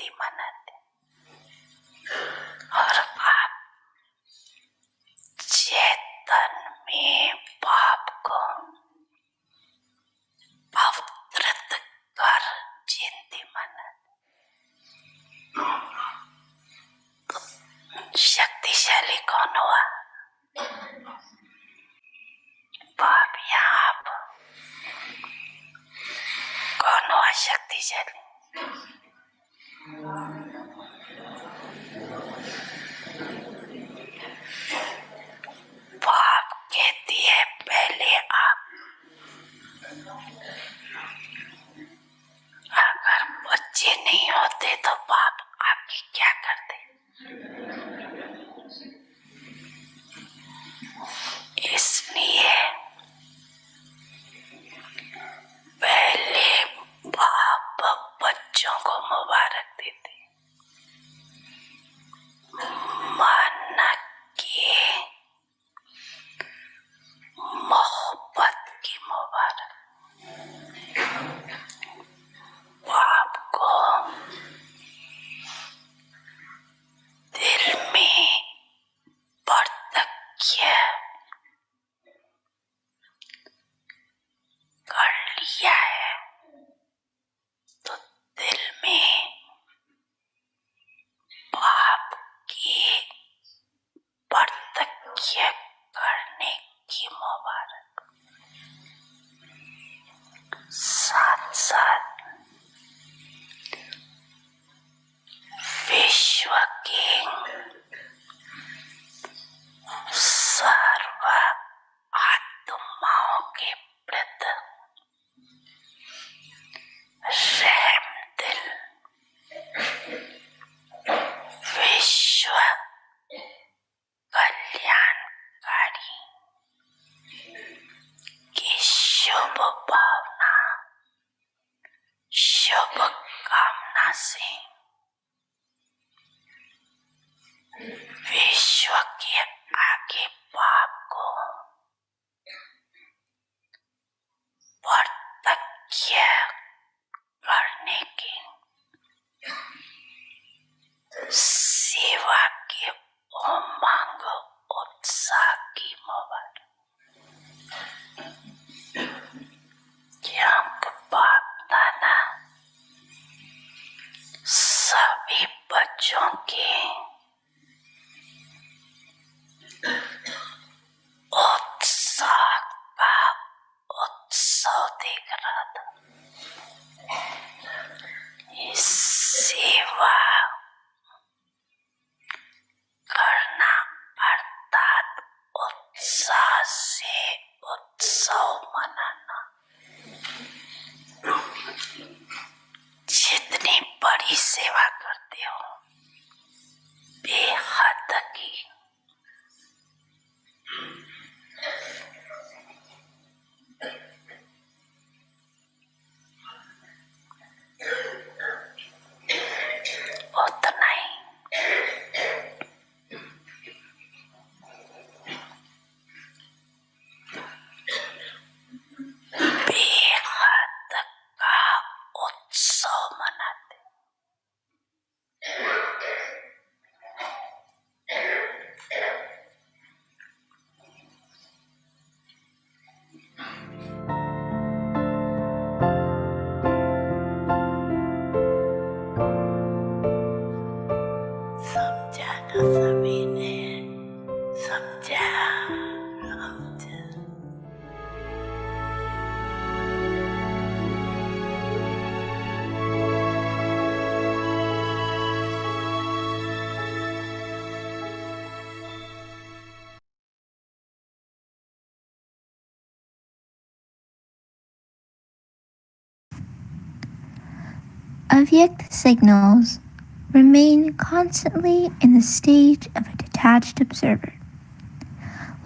जयंती मनाते और आप चेतन में पाप को अवतरित कर जयंती मनाते। शक्तिशाली कौन हुआ? पाप या आप? कौन हुआ शक्तिशाली? पाप कहती है पहले आप। अगर बच्चे नहीं होते तो पाप आपकी क्या करते? इसलिए पहले बाप बच्चों को मुबारक देते, मन के मोहब्बत की मुबारक। बाप को दिल में प्रत्यक्ष कर लिया है तो दिल में पाप की प्रत्यक्ष करने की मुबारक। साथ साथ विश्व के सर्व आत्माओं के प्रति रहम दिल, विश्व कल्याणकारी की शुभ भावना, शुभ कामना से विश्व के आगे पाप को प्रत्यक्ष करने की सेवा के उमंग उत्साह की मुबारक। जब बाप दादा सभी बच्चों के उत्साह का उत्सव देख रहा था, इस सेवा करना अर्थात उत्साह से उत्सव मनाना। जितनी बड़ी सेवा करते हो बेहद की, उतना ही बेहद का उत्सव मनाते। समझा ना सभी ने? समझा? Avyakt signals remain constantly in the stage of a detached observer.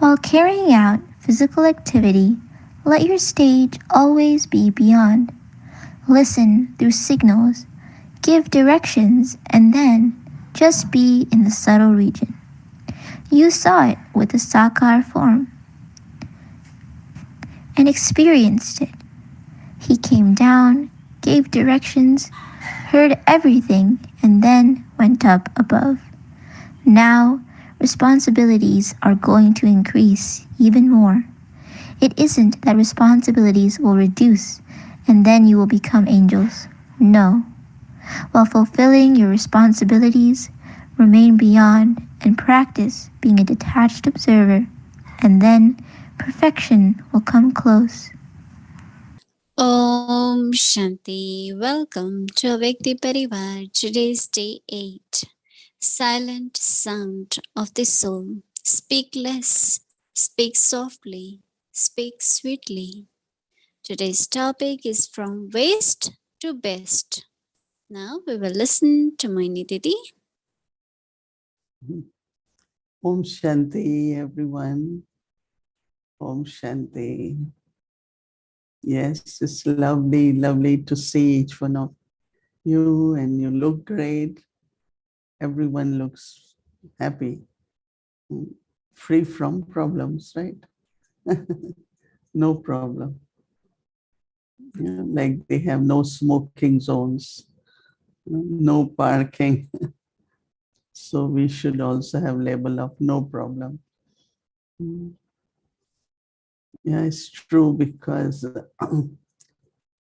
While carrying out physical activity, let your stage always be beyond. Listen through signals, give directions, and then just be in the subtle region. You saw it with the Sakar form and experienced it. He came down, gave directions, heard everything and then went up above. Now, responsibilities are going to increase even more. It isn't that responsibilities will reduce and then you will become angels. No. While fulfilling your responsibilities, remain beyond and practice being a detached observer, and then perfection will come close. Om Shanti. Welcome to Avekti Parivar. Today's day 8. Silent sound of the soul. Speak less, speak softly, speak sweetly. Today's topic is from waste to best. Now we will listen to Mohini Didi. Om Shanti, everyone. Om Shanti. Yes, it's lovely, lovely to see each one of you, and you look great. Everyone looks happy, free from problems, right? No problem. Yeah, like they have no smoking zones, no parking. So we should also have label of no problem. Yeah, it's true, because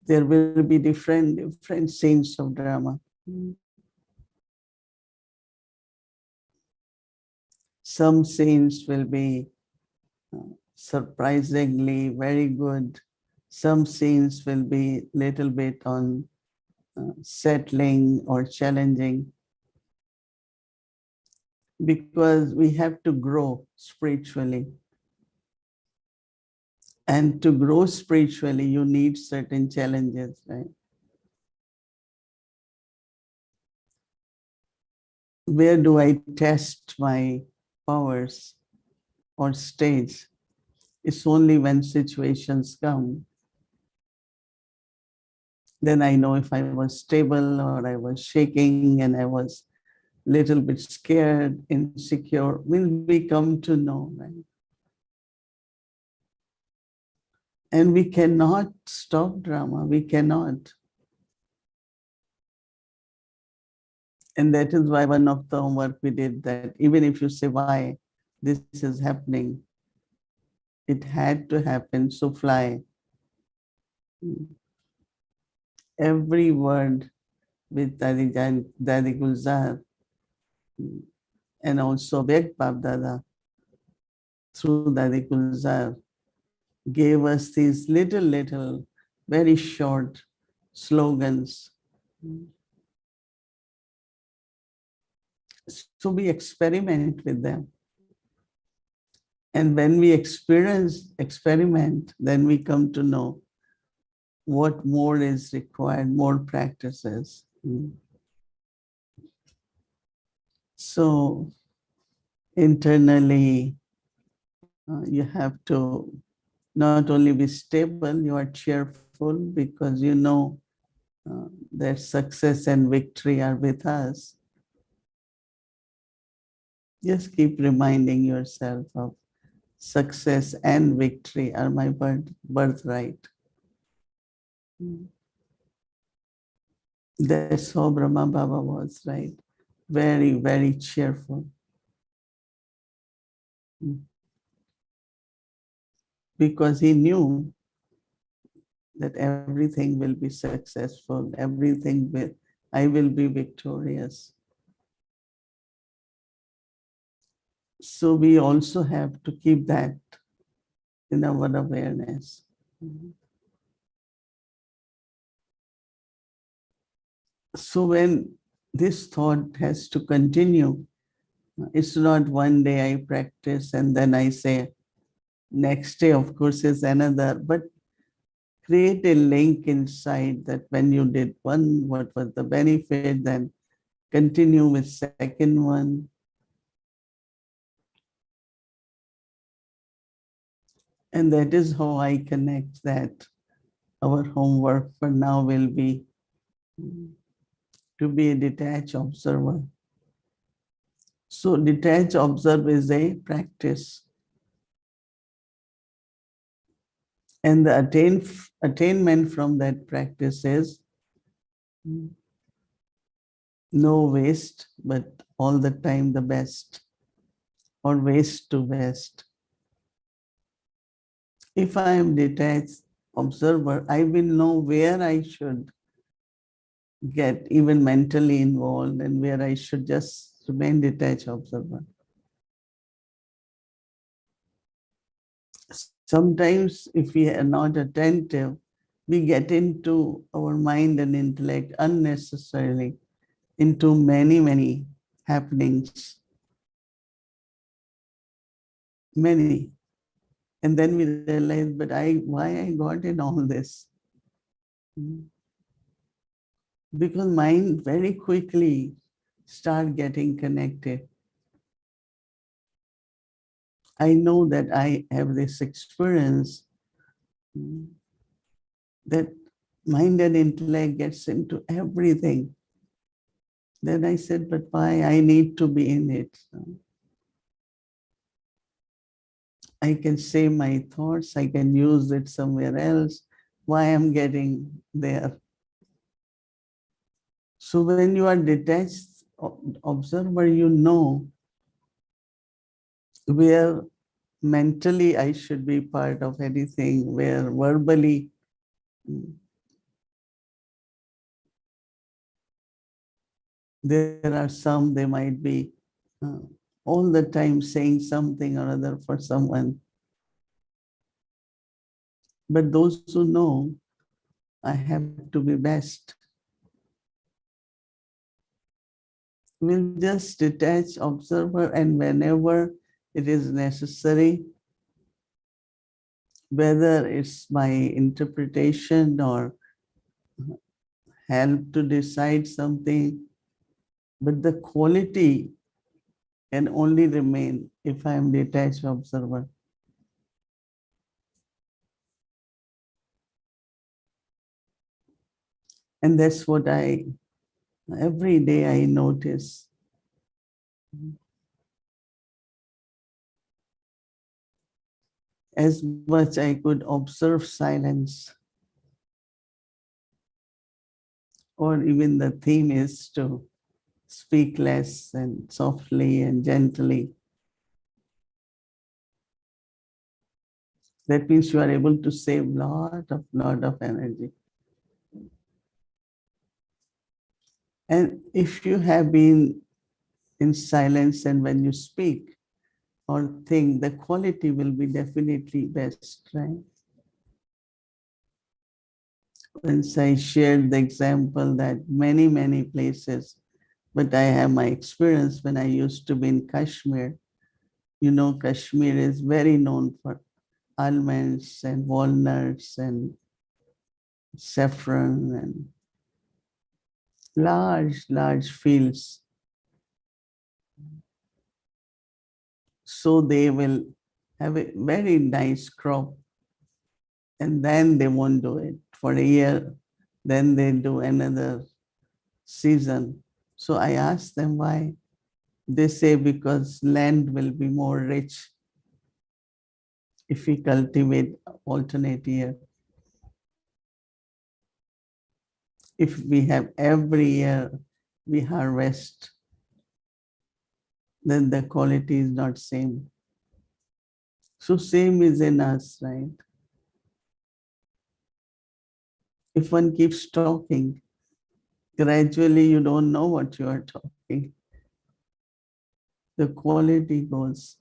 there will be different scenes of drama. Some scenes will be surprisingly very good. Some scenes will be little bit on settling or challenging, because we have to grow spiritually. And to grow spiritually, you need certain challenges, right? Where do I test my powers or stage? It's only when situations come, then I know if I was stable or I was shaking and I was little bit scared, insecure, when we come to know, right? And we cannot stop drama, we cannot. And that is why one of the homework we did, that even if you say why this is happening, it had to happen, so fly. Every word with Dadi Gulzar and also Beg Bab Dada through Dadi Gulzar gave us these little, very short slogans. So we experiment with them. And when we experiment, then we come to know what more is required, more practices. So internally, you have to not only be stable, you are cheerful, because you know that success and victory are with us. Just keep reminding yourself of success and victory are my birthright. That's how Brahma Baba was, right? Very, very cheerful. Because he knew that everything will be successful, I will be victorious. So we also have to keep that in our awareness. So when this thought has to continue, it's not one day I practice and then I say, next day, of course, is another, but create a link inside that when you did one, what was the benefit, then continue with second one. And that is how I connect that our homework for now will be to be a detached observer. So detached observe is a practice. And the attainment from that practice is No waste, but all the time the best, or waste to best. If I am detached observer, I will know where I should get even mentally involved and where I should just remain detached observer. Sometimes if we are not attentive, we get into our mind and intellect unnecessarily into many happenings, many. And then we realize, but why I got in all this? Because mind very quickly start getting connected. I know that I have this experience that mind and intellect gets into everything. Then I said, but why I need to be in it? I can say my thoughts, I can use it somewhere else. Why I'm getting there? So when you are detached observer, you know where mentally I should be part of anything, where verbally there are some, they might be uh, all the time saying something or other for someone. But those who know, I have to be best, will just detach observer, and whenever it is necessary, whether it's my interpretation or help to decide something, but the quality can only remain if I am detached observer. And that's what every day I notice. As much I could observe silence, or even the theme is to speak less and softly and gently. That means you are able to save lot of energy. And if you have been in silence and when you speak or think, the quality will be definitely best, right? Once I shared the example that many places, but I have my experience when I used to be in Kashmir. You know, Kashmir is very known for almonds and walnuts and saffron and large fields. So they will have a very nice crop, and then they won't do it for a year. Then they do another season. So I asked them why. They say because land will be more rich if we cultivate alternate year. If we have every year we harvest, then the quality is not same. So same is in us, right? If one keeps talking, gradually you don't know what you are talking. The quality goes.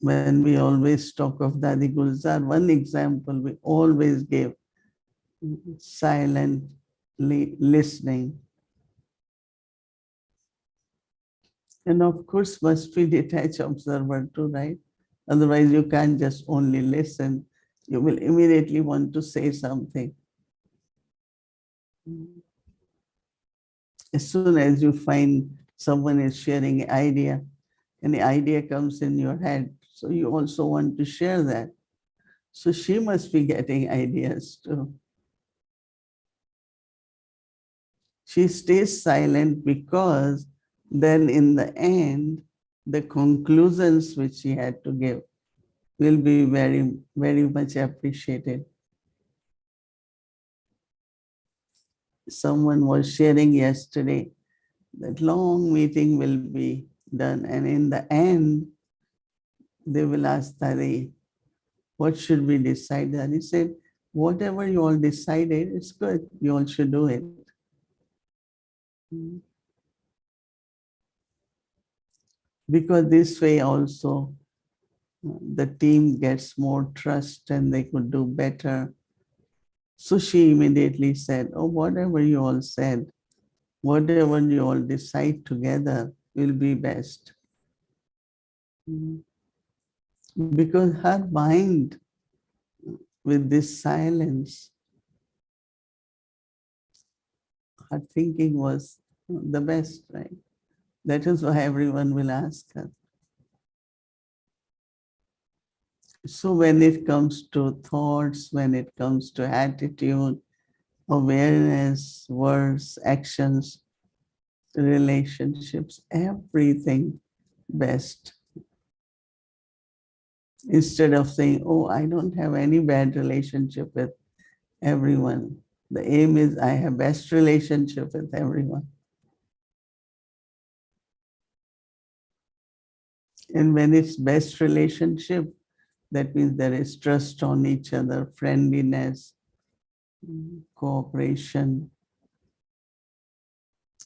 When we always talk of Dadi Gulzar, one example we always give, silently listening. And of course, must be detached observer too, right? Otherwise, you can't just only listen. You will immediately want to say something. As soon as you find someone is sharing an idea, and the idea comes in your head, so you also want to share that. So she must be getting ideas too. She stays silent because then in the end, the conclusions which she had to give will be very much appreciated. Someone was sharing yesterday that long meeting will be done, and in the end, they will ask Tari, what should we decide? And he said, whatever you all decided, it's good. You all should do it. Because this way also the team gets more trust and they could do better. So she immediately said, oh, whatever you all said, whatever you all decide together will be best. Because her mind with this silence, her thinking was the best, right? That is why everyone will ask her. So when it comes to thoughts, when it comes to attitude, awareness, words, actions, relationships, everything best. Instead of saying, oh, I don't have any bad relationship with everyone. The aim is I have best relationship with everyone. And when it's best relationship, that means there is trust on each other, friendliness, cooperation,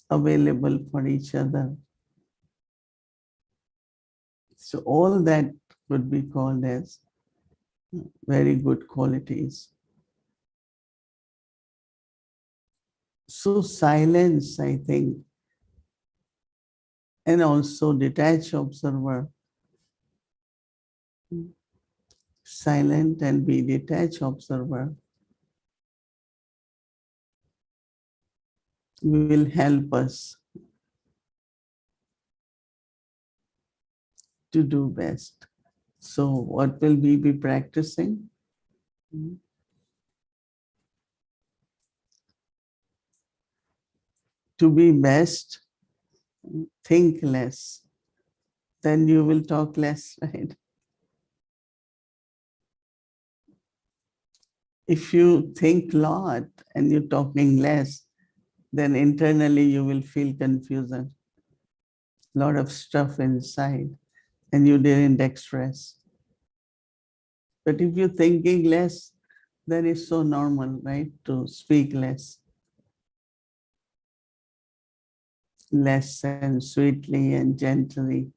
available for each other. So all that would be called as very good qualities. So silence, I think, and also detached observer, silent and be detached observer will help us to do best. So what will we be practicing? To be best, think less. Then you will talk less, right? If you think a lot and you're talking less, then internally you will feel confusion, a lot of stuff inside, and you didn't express. But if you're thinking less, then it's so normal, right, to speak less. Less and sweetly and gently.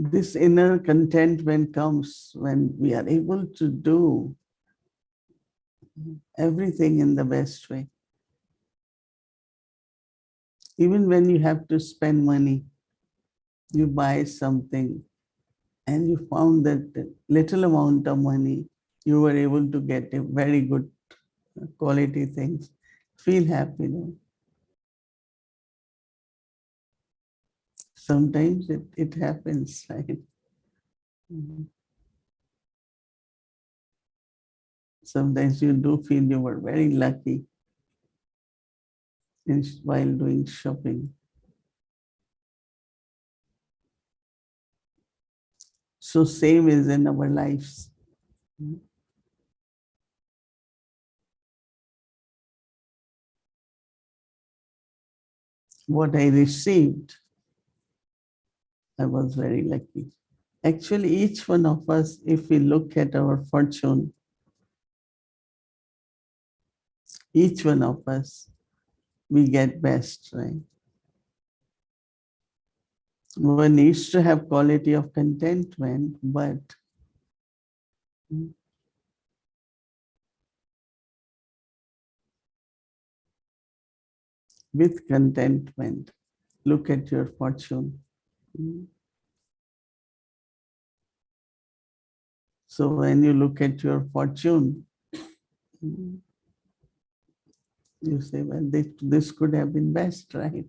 This inner contentment comes when we are able to do everything in the best way. Even when you have to spend money, you buy something and you found that little amount of money, you were able to get a very good quality things. Feel happy, no? Sometimes it happens, right? Sometimes you do feel you were very lucky while doing shopping. So same is in our lives. What I received, I was very lucky. Actually, each one of us, if we look at our fortune, each one of us, we get best, right? One needs to have quality of contentment, but with contentment, look at your fortune. So when you look at your fortune, you say, well, this could have been best, right?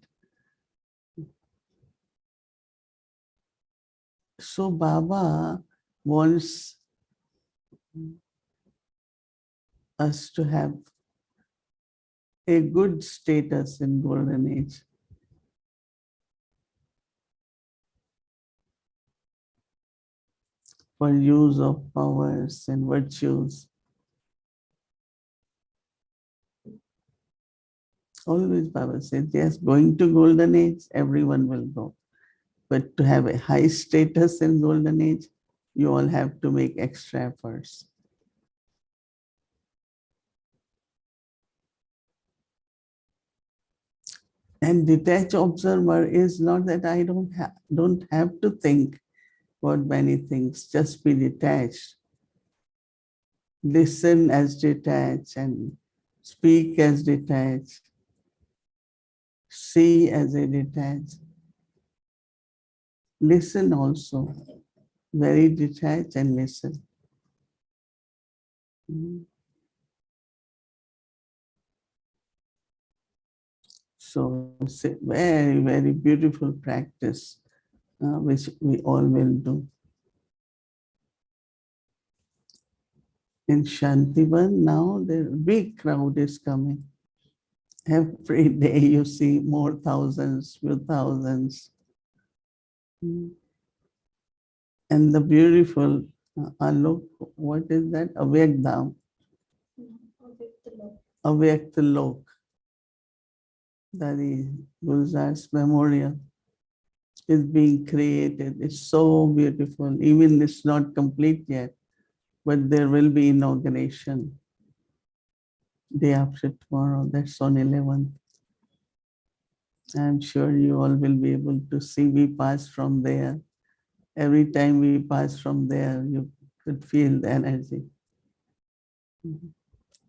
So Baba wants us to have a good status in golden age. for use of powers and virtues. Always Baba says, yes, going to golden age, everyone will go. But to have a high status in golden age, you all have to make extra efforts. And detached observer is not that I don't have to think about many things, just be detached. Listen as detached and speak as detached. See as a detached. Listen also, very detached and listen. So it's a very, very beautiful practice, which we all will do. In Shantivan now, the big crowd is coming. Every day you see more thousands, few thousands. And the beautiful, look, what is that? Avyakdam. Avyaktalok. That is Gulzar's memorial is being created. It's so beautiful. Even it's not complete yet, but there will be inauguration day after tomorrow. That's on 11th. I'm sure you all will be able to see. We pass from there. Every time we pass from there, you could feel the energy.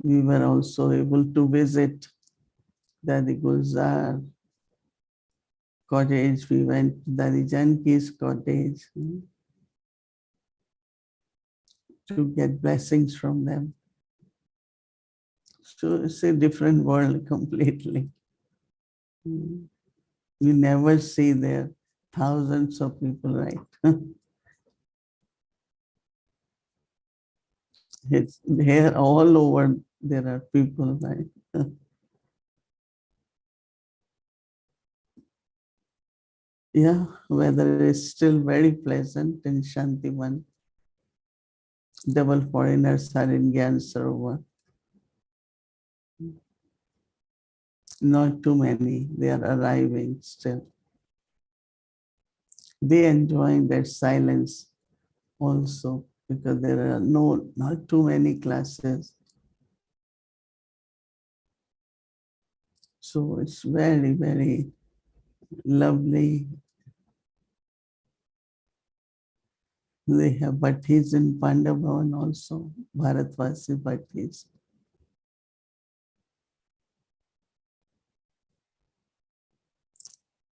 We were also able to visit Dadi Gulzar cottage. We went to Dadi Janki's cottage to get blessings from them. So it's a different world completely. You never see there thousands of people, right? It's there all over, there are people, right? Yeah, weather is still very pleasant in Shantivan. Double foreigners are in Gyan Sarovar. Not too many, they are arriving still. They enjoying that silence also because there are not too many classes. So it's very, very lovely. They have bhattis in Pandavavan also, Bharatvasi bhattis.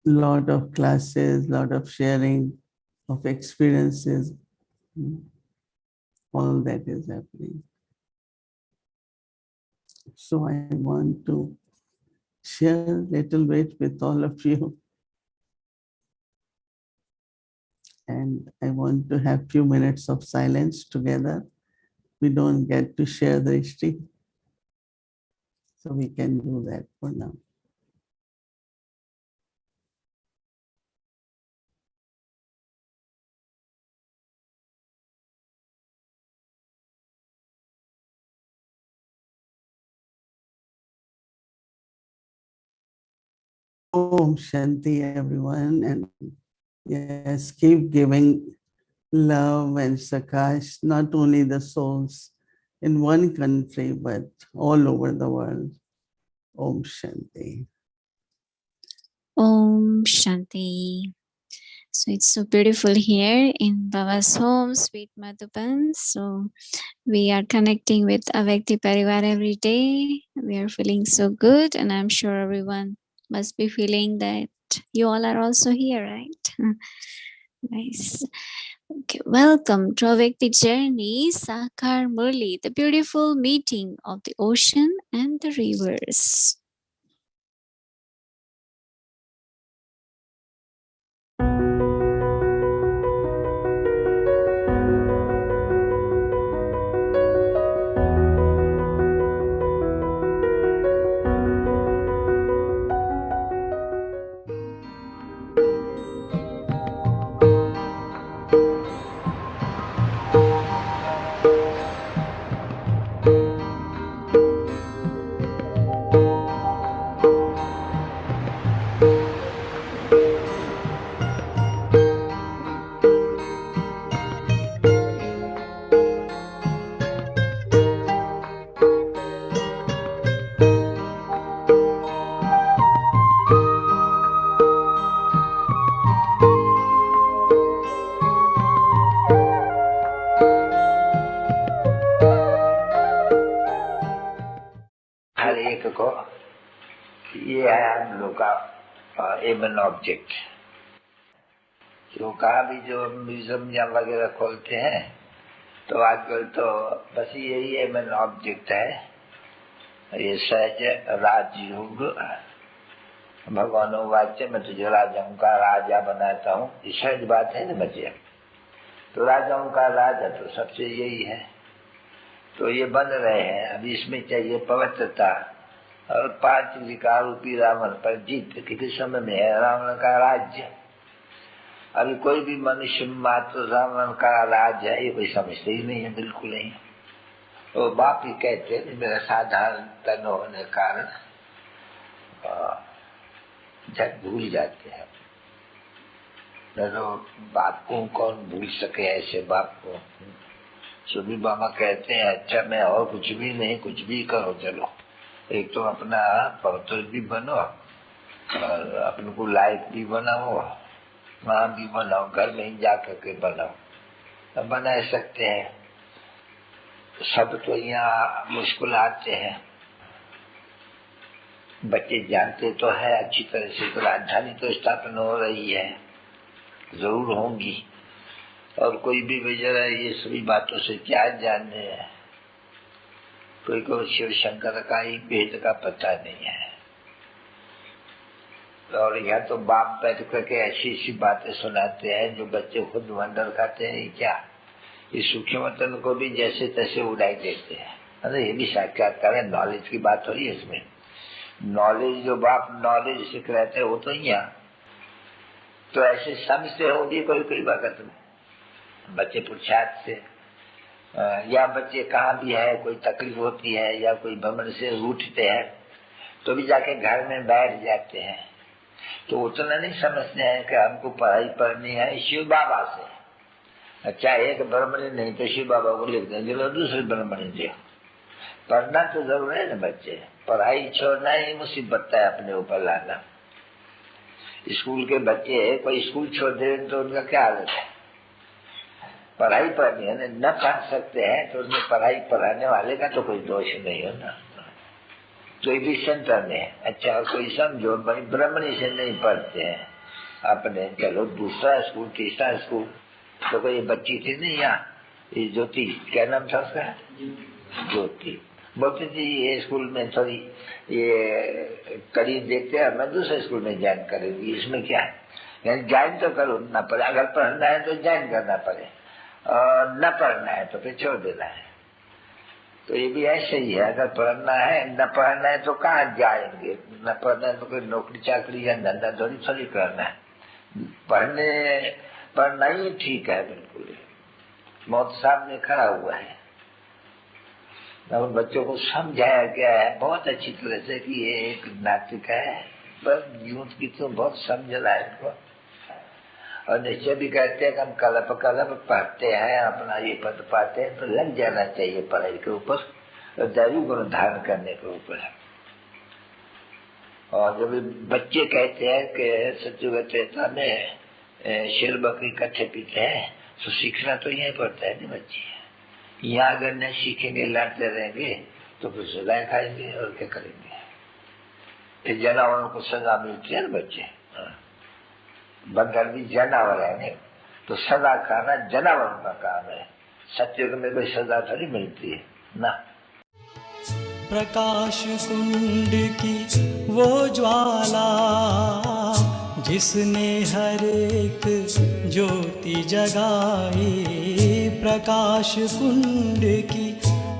Lot of classes, lot of sharing of experiences. All that is happening. So I want to share a little bit with all of you. And I want to have few minutes of silence together. We don't get to share the history. So we can do that for now. Om Shanti, everyone. And yes, keep giving love and sakash, not only the souls in one country, but all over the world. Om Shanti. Om Shanti. So it's so beautiful here in Baba's home, sweet Madhuban. So we are connecting with Avekti Parivar every day. We are feeling so good, and I'm sure everyone must be feeling that you all are also here, right? Nice. Okay, welcome to Avekti Journey, Sakar Murli, the beautiful meeting of the ocean and the rivers. M N object. जो कहा भी जो museum या वगैरह खोलते हैं तो आजकल तो बस यही एम एन ऑब्जेक्ट है। ये सहज राजयोग भगवान वाच्य मैं तुझे राजाओं का राजा बनाता हूँ, ये सहज बात है ना बच्चे। तो राजाओं का राजा तो सबसे यही है। तो ये बन रहे हैं। अब इसमें चाहिए पवित्रता और 5 विकार रूपी रावण पर जीत। किसी समय में है रावण का राज्य। अभी कोई भी मनुष्य मात्र रावण का राज है ये कोई समझते ही नहीं है, बिल्कुल नहीं। तो बाप ही कहते हैं मेरा साधारण तन होने के कारण झट भूल जाते हैं। तो बाप को कौन भूल सके, ऐसे बाप को। सुबी बाबा कहते हैं अच्छा मैं और कुछ भी नहीं, कुछ भी करो चलो, एक तो अपना पवित्र भी बनो और अपने को लायक भी बनाओ, वहां भी बनाओ, घर में ही जा करके बनाओ, तो बना सकते हैं। सब तो यहाँ मुश्किल आते हैं। बच्चे जानते तो है अच्छी तरह से तो राजधानी तो स्थापना हो रही है, जरूर होंगी। और कोई भी बेचारा ये सभी बातों से क्या जाने है। कोई को शिव शंकर का ही भेद का पता नहीं है। और यहाँ तो बाप बैठ करके ऐसी ऐसी बातें सुनाते हैं जो बच्चे खुद वंडर खाते हैं क्या। ये सूक्ष्म वतन को भी जैसे तैसे उड़ाई देते हैं। अरे ये भी साक्षात्कार है, नॉलेज की बात हो रही है इसमें। नॉलेज जो बाप नॉलेज सीख रहे थे वो तो यहाँ तो ऐसे समझते होंगे कोई कोई वक्त में बच्चे पुरुषार्थ से या बच्चे कहाँ भी है कोई तकलीफ होती है या कोई भ्रमण से उठते हैं तो भी जाके घर में बैठ जाते हैं। तो उतना नहीं समझते हैं कि हमको पढ़ाई पढ़नी है शिव बाबा से। अच्छा एक ब्राह्मणी नहीं तो शिव बाबा को लिख देंगे तो दूसरे ब्राह्मणी दे। पढ़ना तो जरूर है ना बच्चे, पढ़ाई छोड़ना ही मुसीबत है अपने ऊपर लाना। स्कूल के बच्चे कोई स्कूल छोड़ दे तो उनका क्या हालत है। पढ़ाई पढ़नी है न पढ़ सकते हैं तो उसमें पढ़ाई पढ़ाने वाले का तो कोई दोष नहीं है ना। कोई भी सेंटर में अच्छा कोई समझो भाई ब्राह्मणी से नहीं पढ़ते हैं अपने, चलो दूसरा स्कूल तीसरा स्कूल। तो कोई बच्ची थी नहीं यहाँ ये ज्योति, क्या नाम था उसका, ज्योति, बोलती थी ये स्कूल में थोड़ी ये कड़ी देखते हैं मैं दूसरे स्कूल में ज्वाइन करेंगी। इसमें क्या है, यानी ज्वाइन तो करो ना पड़े, अगर पढ़ना है तो ज्वाइन करना पड़े और न पढ़ना है तो फिर छोड़ देना है। तो ये भी ऐसे ही है, अगर पढ़ना है न पढ़ना है तो कहाँ जाएंगे। न पढ़ना है तो कोई नौकरी चाकरी या धंधा थोड़ी करना है। पढ़ना ही ठीक है बिल्कुल। मौत सामने खड़ा हुआ है और बच्चों को समझाया गया है बहुत अच्छी तरह से कि ये एक नाटक है, पर यूथ की तो बहुत समझना है इनको। और निश्चय भी कहते हैं कि हम कलप पढ़ते हैं अपना ये पद पाते हैं तो लग जाना चाहिए पढ़ाई के ऊपर और दैवी गुण धारण करने के ऊपर। और जब बच्चे कहते हैं कि सत्युगत में शेर बकरी कट्ठे पीते हैं तो सीखना तो यही पड़ता है ना बच्चे। यहाँ अगर नहीं सीखेंगे लड़ते रहेंगे तो फिर सजाएं खाएंगे और क्या करेंगे। जानवरों को सजा मिलती है ना बच्चे, बंदर भी जानवर है नहीं तो सजा खाना जानवरों का काम है। सत्युग में कोई सजा थोड़ी मिलती है ना। प्रकाश कुंड की वो ज्वाला जिसने हर एक ज्योति जगाई। प्रकाश कुंड की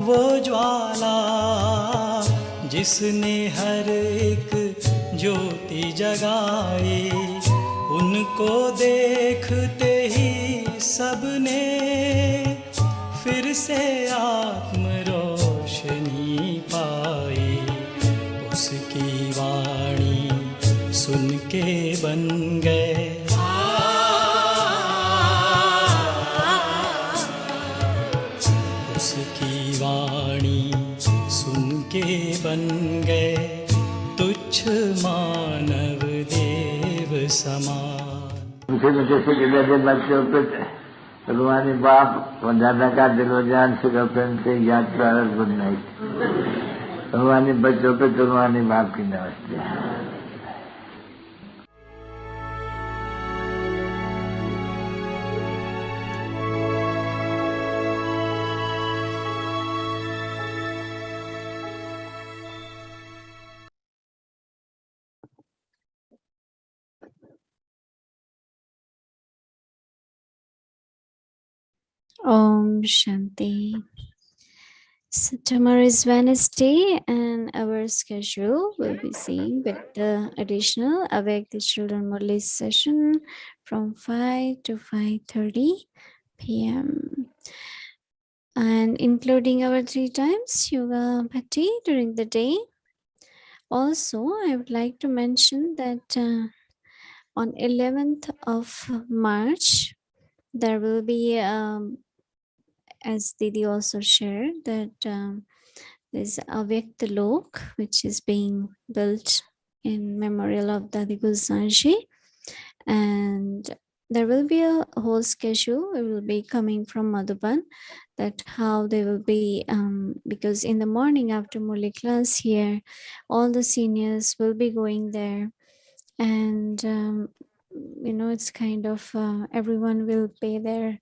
वो ज्वाला जिसने हर एक ज्योति जगाई। उनको देखते ही सबने फिर से आत्म रोशनी पाई। उसकी वाणी सुन के बन गए उसकी वाणी सुन के बन गए तुच्छ मानव देव समान। मुझे जैसे गिरधर बच्चे होते थे भगवानी बाप दादा का दिलोजान से गर्लफ्रेंड से याद प्रारंभ गुड नाइट। भगवानी बच्चों पे भगवानी बाप की नमस्ते। Om Shanti. So tomorrow is Wednesday and our schedule will be same with the additional Awake the Children Murli session from 5 to 5:30 p.m. and including our 3 times yoga bhakti during the day. Also, I would like to mention that on 11th of March, there will be, as Didi also shared, that there's Avyakt Lok, which is being built in memorial of Dadi Gulzarji. And there will be a whole schedule. It will be coming from Madhuban, that how they will be, because in the morning after Murli class here, all the seniors will be going there. And, it's kind of, everyone will pay their,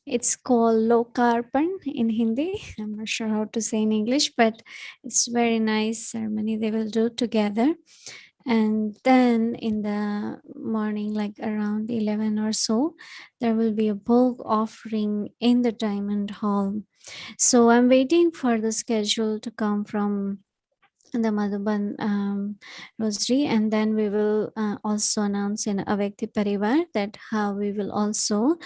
it's called Lokarpan in Hindi. I'm not sure how to say in English, but it's very nice ceremony they will do together. And then in the morning, like around 11 or so, there will be a bhog offering in the Diamond Hall. So I'm waiting for the schedule to come from the Madhuban Rosary, and then we will also announce in Avekti Parivar that how we will also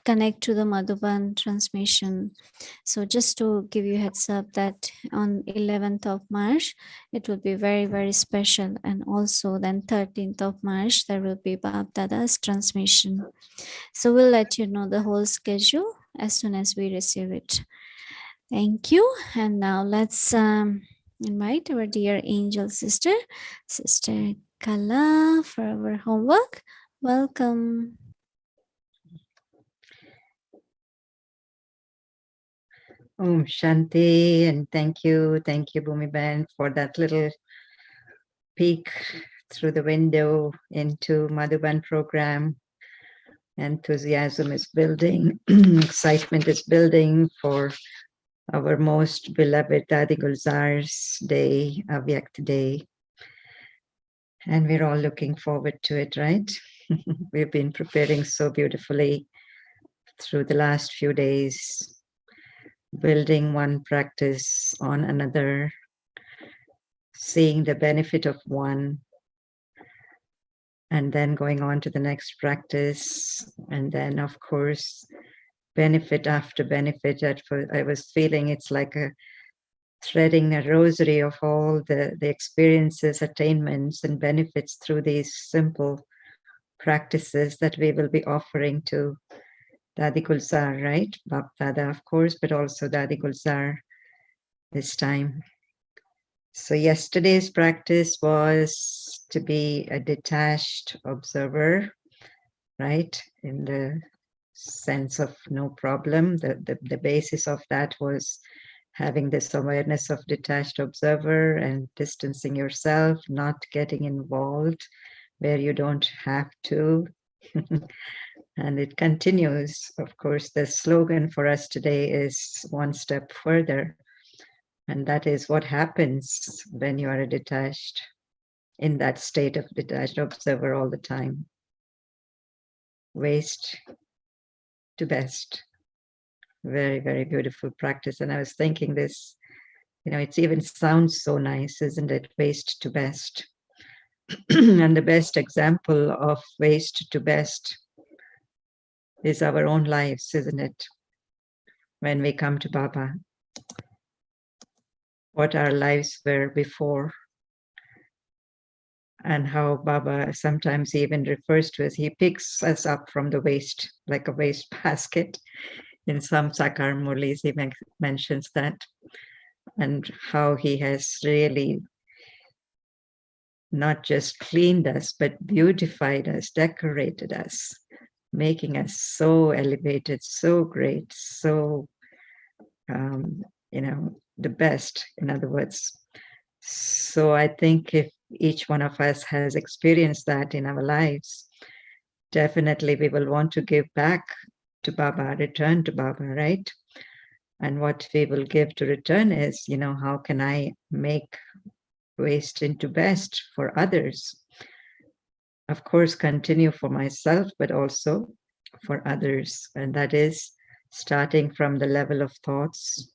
connect to the Madhuban transmission. So just to give you a heads up that on 11th of March, it will be very, very special. And also then 13th of March, there will be Bab Dada's transmission. So we'll let you know the whole schedule as soon as we receive it. Thank you. And now let's invite our dear angel sister, Sister Kala, for our homework. Welcome. Om Shanti, and thank you, Bhumi Ben, for that little peek through the window into Madhuban program. Enthusiasm is building, excitement is building for our most beloved Dadi Gulzar's day, Avyakt Day. And we're all looking forward to it, right? We've been preparing so beautifully through the last few days, building one practice on another, seeing the benefit of one, and then going on to the next practice. And then, of course, benefit after benefit. I was feeling it's like threading a rosary of all the experiences, attainments, and benefits through these simple practices that we will be offering to Dadi Gulzar, right? Bab Dada, of course, but also Dadi Gulzar this time. So yesterday's practice was to be a detached observer, right? In the sense of no problem. The basis of that was having this awareness of detached observer and distancing yourself, not getting involved where you don't have to. And it continues. Of course, the slogan for us today is one step further. And that is what happens when you are detached, in that state of detached observer all the time. Waste to best. Very, very beautiful practice. And I was thinking this, it even sounds so nice, isn't it? Waste to best. And the best example of waste to best is our own lives, isn't it? When we come to Baba, what our lives were before, and how Baba sometimes even refers to us, he picks us up from the waste, like a waste basket. In some Sakar Murlis, he mentions that, and how he has really not just cleaned us, but beautified us, decorated us, making us so elevated, so great, so, the best, in other words. So I think if each one of us has experienced that in our lives, definitely we will want to give back to Baba, return to Baba, right? And what we will give to return is, how can I make waste into best for others? Of course, continue for myself, but also for others. And that is starting from the level of thoughts,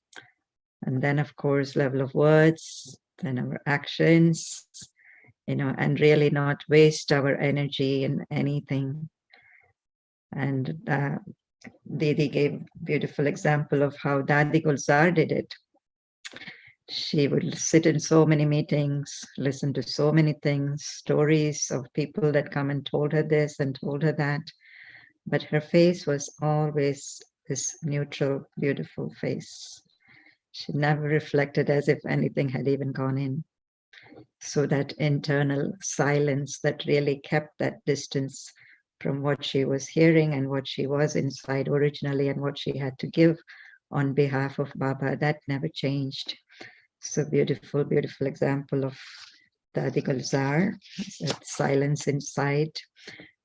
and then of course level of words, then our actions, and really not waste our energy in anything. And Didi gave beautiful example of how Dadi Gulzar did it. She would sit in so many meetings, listen to so many things, stories of people that come and told her this and told her that. But her face was always this neutral, beautiful face. She never reflected as if anything had even gone in. So that internal silence that really kept that distance from what she was hearing and what she was inside originally and what she had to give on behalf of Baba, that never changed. So beautiful, beautiful example of Dadi Gulzar, that silence inside.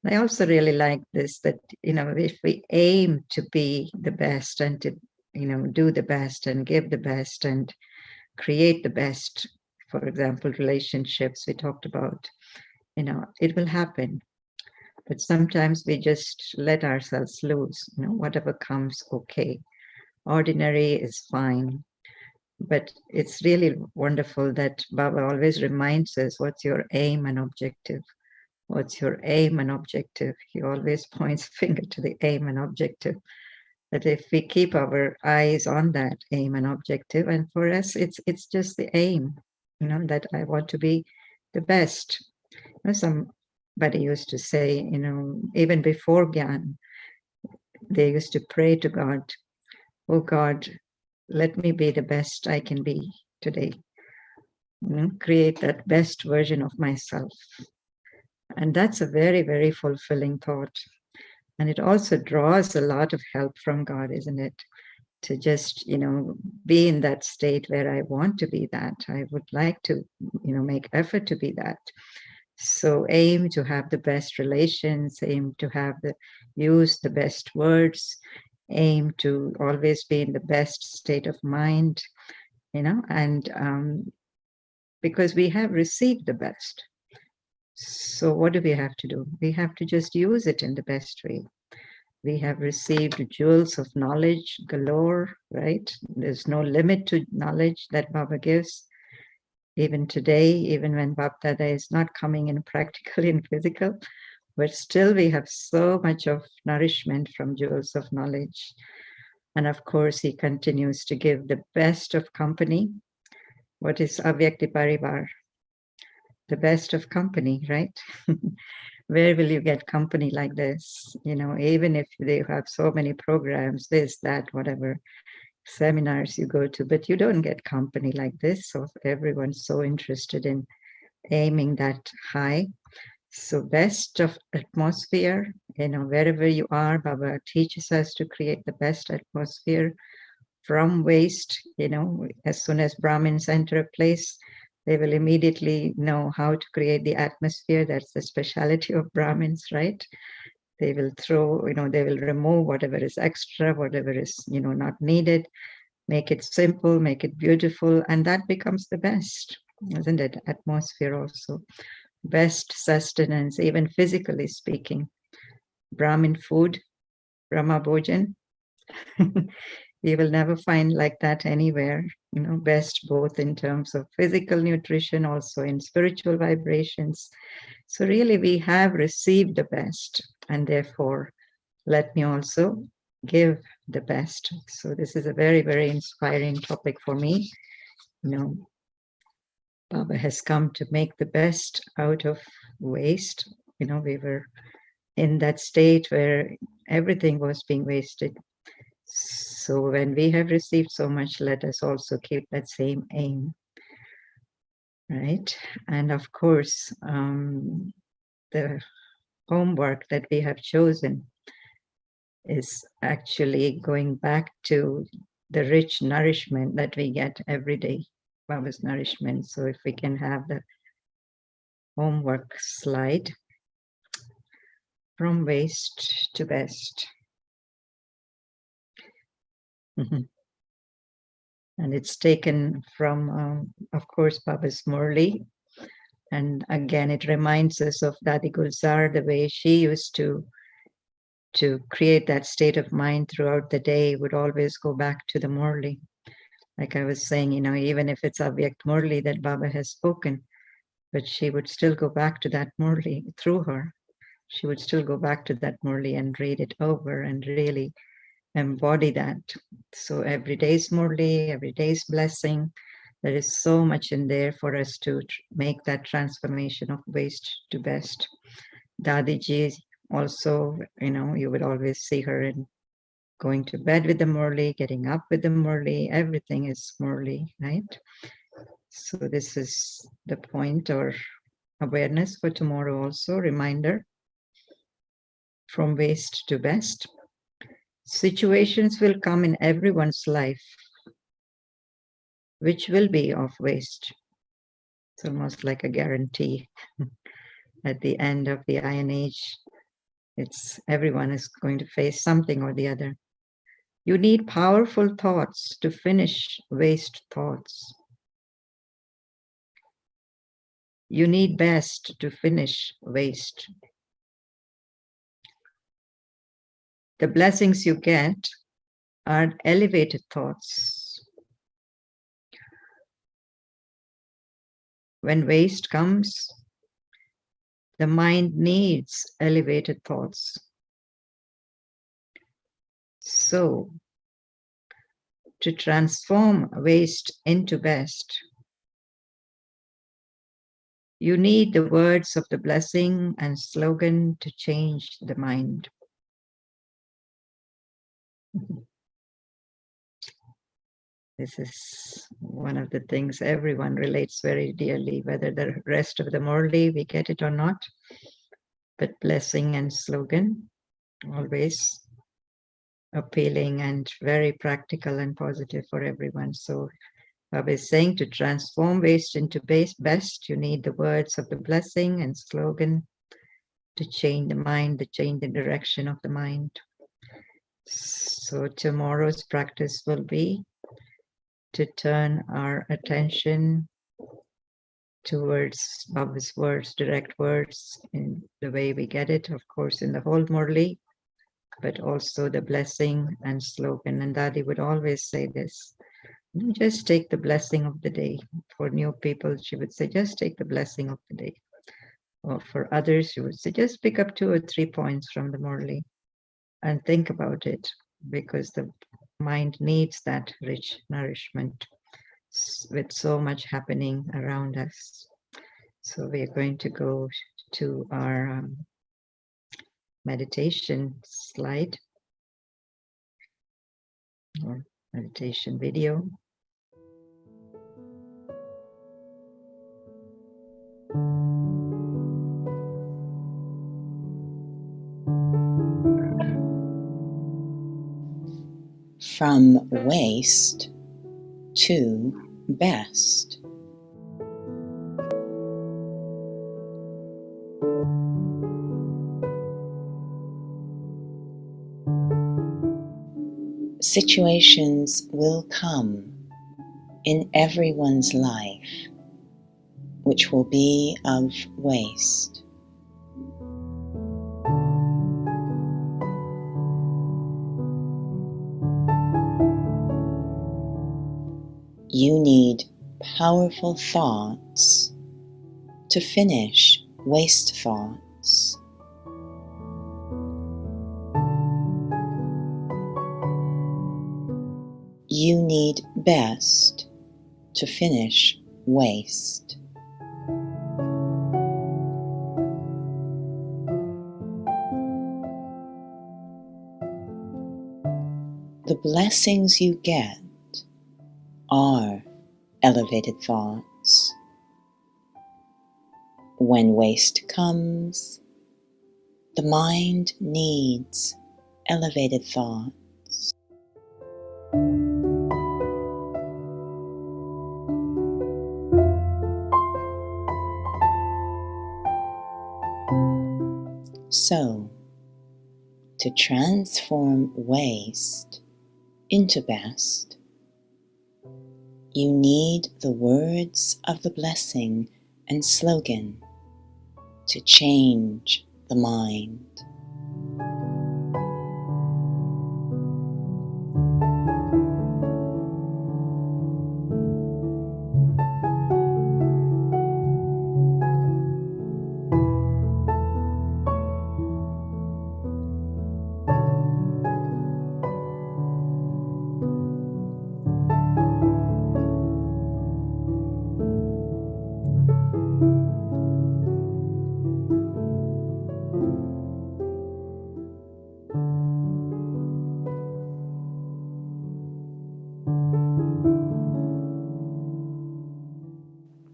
I also really like this, that, if we aim to be the best and to, do the best and give the best and create the best, for example, relationships we talked about, it will happen. But sometimes we just let ourselves loose, whatever comes, okay. Ordinary is fine. But it's really wonderful that Baba always reminds us, what's your aim and objective? What's your aim and objective? He always points a finger to the aim and objective. That if we keep our eyes on that aim and objective, and for us, it's just the aim, that I want to be the best. Somebody used to say, even before Gyan, they used to pray to God, oh God, let me be the best I can be today. Create that best version of myself. And that's a very, very fulfilling thought. And it also draws a lot of help from God, isn't it? To just, be in that state where I want to be that. I would like to, make effort to be that. So aim to have the best relations, aim to use the best words, aim to always be in the best state of mind, and because we have received the best. So what do we have to do? We have to just use it in the best way. We have received jewels of knowledge galore, right? There's no limit to knowledge that Baba gives. Even today, even when Baba Dada is not coming in practically and physical, but still we have so much of nourishment from jewels of knowledge. And of course, he continues to give the best of company. What is Avyakti Parivar? The best of company, right? Where will you get company like this? Even if they have so many programs, this, that, whatever, seminars you go to, but you don't get company like this. So everyone's so interested in aiming that high. So best of atmosphere, wherever you are, Baba teaches us to create the best atmosphere from waste. As soon as Brahmins enter a place, they will immediately know how to create the atmosphere. That's the speciality of Brahmins, right? They will they will remove whatever is extra, whatever is, not needed, make it simple, make it beautiful, and that becomes the best, isn't it? Atmosphere also. Best sustenance, even physically speaking. Brahmin food, Brahma Bhojan. You will never find like that anywhere, best both in terms of physical nutrition, also in spiritual vibrations. So really we have received the best, and therefore let me also give the best. So this is a very, very inspiring topic for me. Baba has come to make the best out of waste. We were in that state where everything was being wasted. So when we have received so much, let us also keep that same aim, right? And of course, the homework that we have chosen is actually going back to the rich nourishment that we get every day, Baba's nourishment. So if we can have the homework slide, from waste to best. And it's taken from, of course, Baba's Murli. And again, it reminds us of Dadi Gulzar, the way she used to to create that state of mind throughout the day would always go back to the Murli. Like I was saying, even if it's Avyakt Murli that Baba has spoken, but she would still go back to that Murli through her. She would still go back to that Murli and read it over and really embody that. So every day's Murli, every day's blessing, there is so much in there for us to make that transformation of waste to best. Dadiji also, you would always see her in going to bed with the Murli, getting up with the Murli, everything is Murli, right? So this is the point or awareness for tomorrow also, reminder, from waste to best. Situations will come in everyone's life which will be of waste. It's almost like a guarantee. At the end of the Iron Age, everyone is going to face something or the other. You need powerful thoughts to finish waste thoughts. You need best to finish waste. The blessings you get are elevated thoughts. When waste comes, the mind needs elevated thoughts. So, to transform waste into best, you need the words of the blessing and slogan to change the mind. This is one of the things everyone relates very dearly, whether the rest of the Murli we get it or not, but blessing and slogan, always appealing and very practical and positive for everyone. So Baba is saying to transform waste into best, you need the words of the blessing and slogan to change the mind, to change the direction of the mind. So tomorrow's practice will be to turn our attention towards Baba's words, direct words, in the way we get it, of course, in the whole Murli, but also the blessing and slogan. And Dadi would always say this, just take the blessing of the day. For new people, she would say, just take the blessing of the day. Or for others, she would say, just pick up 2 or 3 points from the Murli and think about it, because the mind needs that rich nourishment with so much happening around us. So we are going to go to our meditation slide or meditation video. From waste to best. Situations will come in everyone's life which will be of waste. You need powerful thoughts to finish waste thoughts. You need best to finish waste. The blessings you get are elevated thoughts. When waste comes, the mind needs elevated thoughts. So, to transform waste into best, you need the words of the blessing and slogan to change the mind.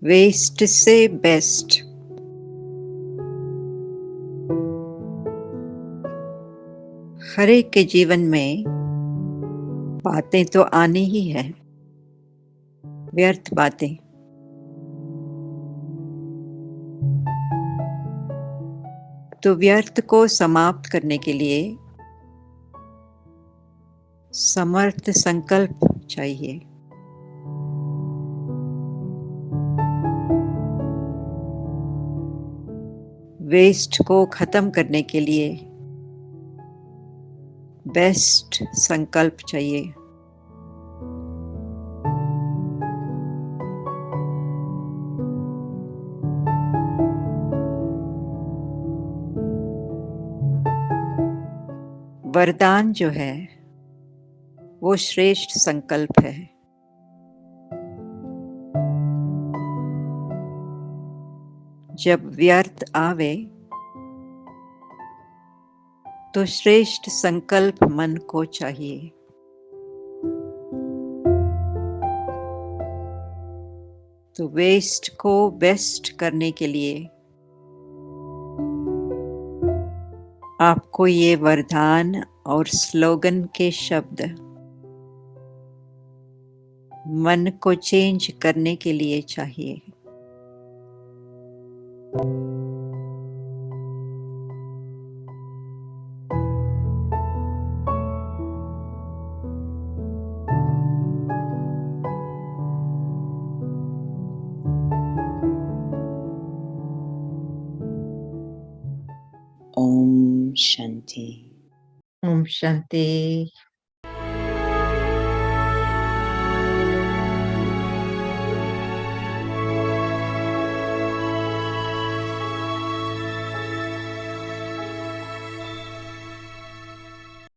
Waste से best. हर एक के जीवन में बातें तो आनी ही है, व्यर्थ बातें। तो व्यर्थ को समाप्त करने के लिए समर्थ संकल्प चाहिए। वेस्ट को खत्म करने के लिए बेस्ट संकल्प चाहिए। वरदान जो है वो श्रेष्ठ संकल्प है। जब व्यर्थ आवे तो श्रेष्ठ संकल्प मन को चाहिए। तो वेस्ट को बेस्ट करने के लिए आपको ये वरदान और स्लोगन के शब्द मन को चेंज करने के लिए चाहिए। ओम शांति। ओम शांति।